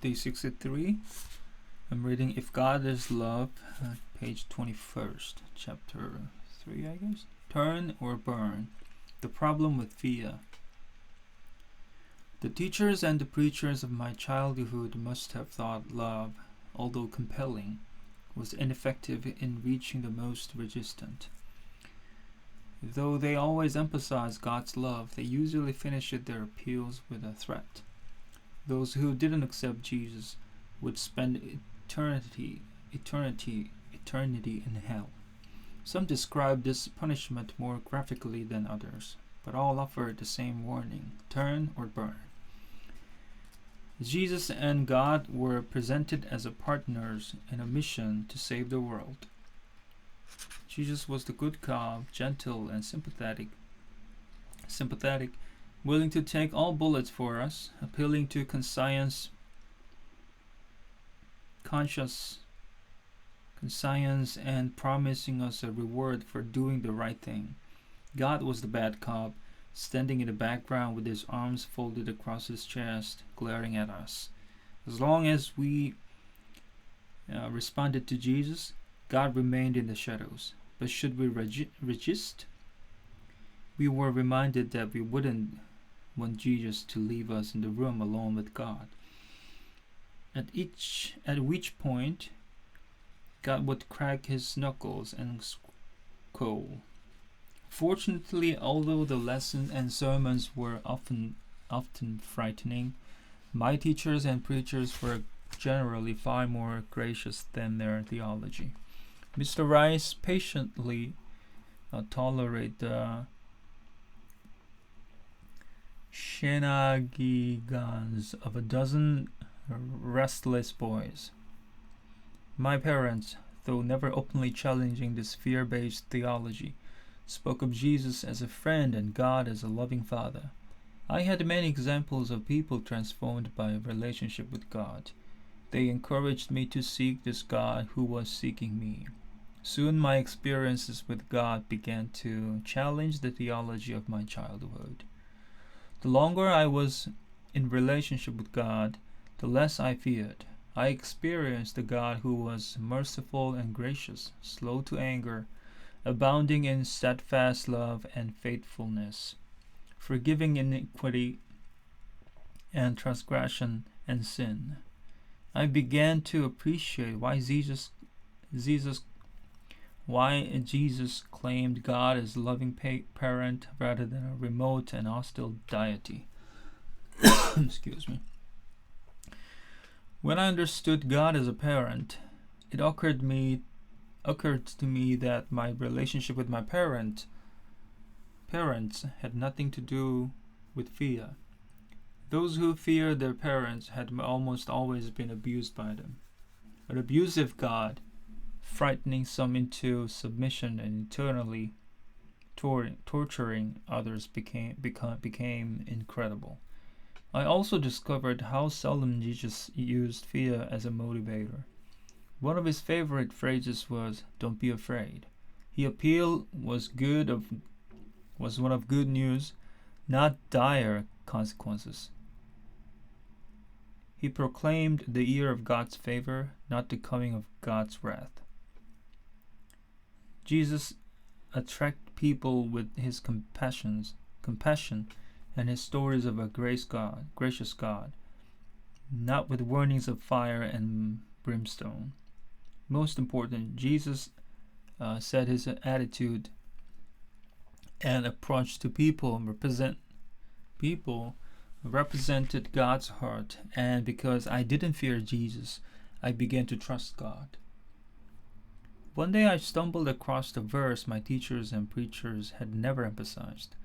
Day063. I'm reading If God is Love, page 21st, chapter 3, I guess. Turn or burn. The problem with fear. The teachers and the preachers of my childhood must have thought love, although compelling, was ineffective in reaching the most resistant. Though they always emphasized God's love, they usually finished their appeals with a threat. Those who didn't accept Jesus would spend eternity in hell. Some describe this punishment more graphically than others, but all offered the same warning: turn or burn. Jesus and God were presented as partners in a mission to save the world. Jesus was the good cop, gentle and sympathetic, willing to take all bullets for us, appealing to conscience and promising us a reward for doing the right thing. God was the bad cop, standing in the background with his arms folded across his chest, glaring at us. As long as we responded to Jesus, God remained in the shadows. But should we resist? We were reminded that we wouldn't want Jesus to leave us in the room alone with God. At which point, God would crack his knuckles and scowl. Fortunately, although the lessons and sermons were often frightening, my teachers and preachers were generally far more gracious than their theology. Mr. Rice patiently tolerated the shenanigans of a dozen restless boys. My parents, though never openly challenging this fear-based theology, spoke of Jesus as a friend and God as a loving Father. I had many examples of people transformed by a relationship with God. They encouraged me to seek this God who was seeking me. Soon my experiences with God began to challenge the theology of my childhood. The longer I was in relationship with God, the less I feared. I experienced a God who was merciful and gracious, slow to anger, abounding in steadfast love and faithfulness, forgiving iniquity and transgression and sin. I began to appreciate why Jesus claimed God as a loving parent rather than a remote and hostile deity. Excuse me. When I understood God as a parent, it occurred to me that my relationship with my parents had nothing to do with fear. Those who feared their parents had almost always been abused by them. An abusive God, frightening some into submission and eternally torturing others, became incredible. I also discovered how seldom Jesus used fear as a motivator. One of his favorite phrases was, "Don't be afraid." His appeal was one of good news, not dire consequences. He proclaimed the year of God's favor, not the coming of God's wrath. Jesus attracted people with his compassion and his stories of a gracious God, not with warnings of fire and brimstone. Most important, Jesus said his attitude and approach to people represented God's heart, and because I didn't fear Jesus, I began to trust God. One day I stumbled across a verse my teachers and preachers had never emphasized.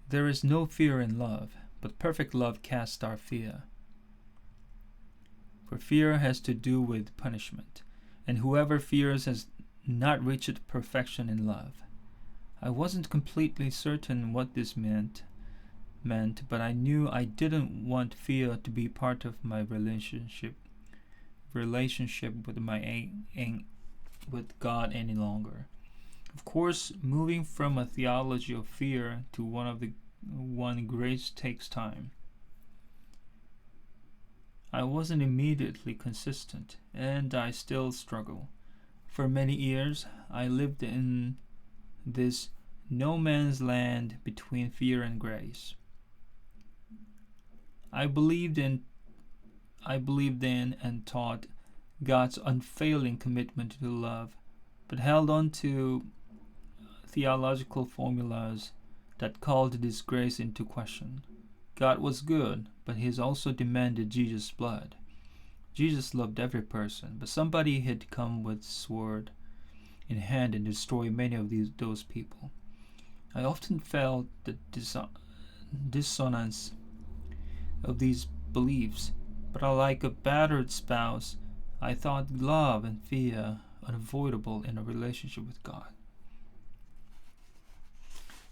There is no fear in love, but perfect love casts out fear. For fear has to do with punishment, and whoever fears has not reached perfection in love. I wasn't completely certain what this meant, but I knew I didn't want fear to be part of my relationship with God any longer. Of course, moving from a theology of fear to one grace takes time. I wasn't immediately consistent, and I still struggle. For many years, I lived in this no man's land between fear and grace. I believed in and taught God's unfailing commitment to love, but held on to theological formulas that called this grace into question. God was good, but He also demanded Jesus' blood. Jesus loved every person, but somebody had come with sword in hand and destroyed many of those people. I often felt the dissonance of these beliefs, but like a battered spouse, I thought love and fear unavoidable in a relationship with God.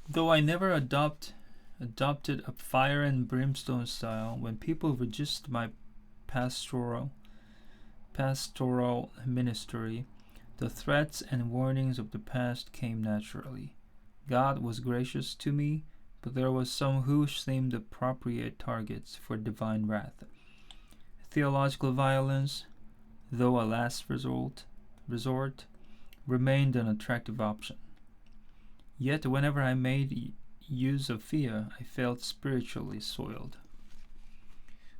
Though I never adopted a fire and brimstone style, when people resist my pastoral ministry, the threats and warnings of the past came naturally. God was gracious to me, but there was some who seemed appropriate targets for divine wrath. Theological violence, though a last resort, remained an attractive option. Yet whenever I made use of fear, I felt spiritually soiled.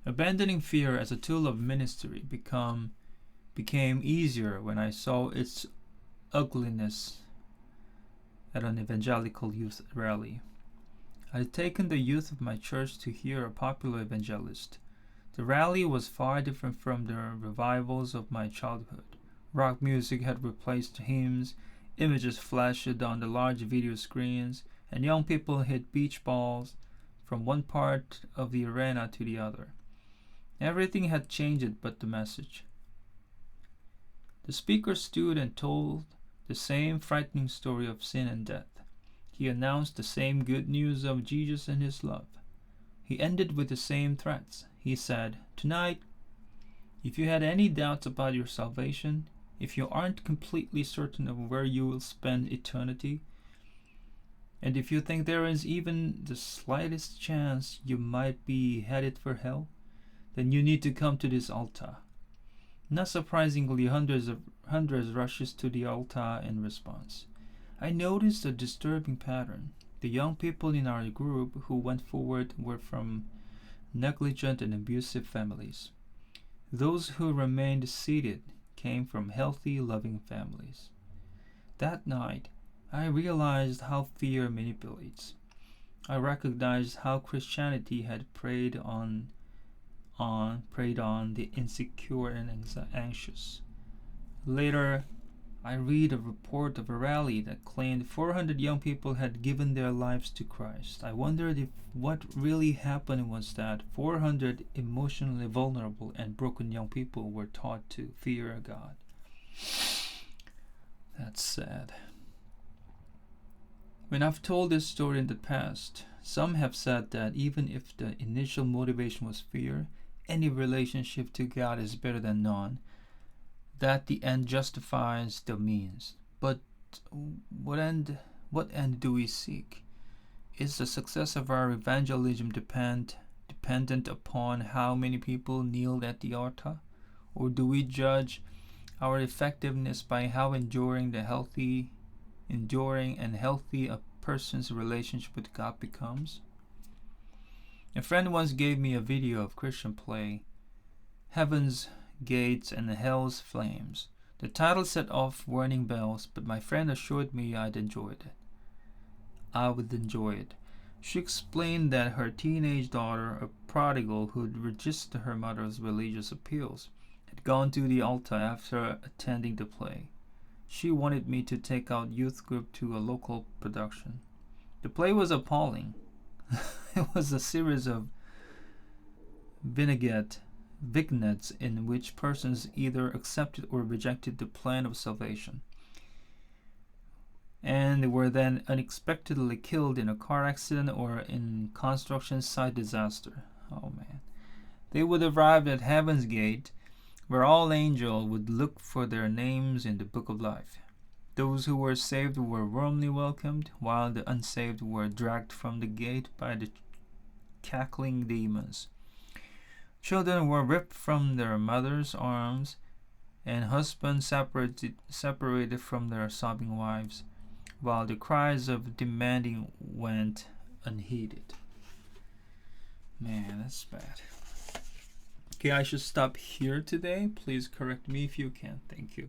Abandoning fear as a tool of ministry became easier when I saw its ugliness at an evangelical youth rally. I had taken the youth of my church to hear a popular evangelist. The rally was far different from the revivals of my childhood. Rock music had replaced hymns, images flashed on the large video screens, and young people hit beach balls from one part of the arena to the other. Everything had changed but the message. The speaker stood and told the same frightening story of sin and death. He announced the same good news of Jesus and His love. He ended with the same threats. He said, "Tonight, if you had any doubts about your salvation, if you aren't completely certain of where you will spend eternity, and if you think there is even the slightest chance you might be headed for hell, then you need to come to this altar." Not surprisingly, hundreds rushes to the altar in response. I noticed a disturbing pattern. The young people in our group who went forward were from negligent and abusive families. Those who remained seated came from healthy, loving families. That night, I realized how fear manipulates. I recognized how Christianity had preyed on the insecure and anxious. Later, I read a report of a rally that claimed 400 young people had given their lives to Christ. I wondered if what really happened was that 400 emotionally vulnerable and broken young people were taught to fear God. That's sad. When I've told this story in the past, some have said that even if the initial motivation was fear, any relationship to God is better than none, that the end justifies the means. But what end do we seek? Is the success of our evangelism dependent upon how many people kneel at the altar? Or do we judge our effectiveness by how enduring and healthy a person's relationship with God becomes? A friend once gave me a video of Christian play, Heaven's Gates and Hell's Flames. The title set off warning bells, but my friend assured me I would enjoy it. She explained that her teenage daughter, a prodigal who'd resisted her mother's religious appeals, had gone to the altar after attending the play. She wanted me to take our youth group to a local production. The play was appalling. It was a series of vignettes in which persons either accepted or rejected the plan of salvation, and were then unexpectedly killed in a car accident or in construction site disaster. Oh man. They would arrive at Heaven's Gate, where all angels would look for their names in the book of life. Those who were saved were warmly welcomed, while the unsaved were dragged from the gate by the cackling demons. Children were ripped from their mothers' arms, and husbands separated from their sobbing wives, while the cries of demanding went unheeded. Man, that's bad. Okay, I should stop here today. Please correct me if you can. Thank you.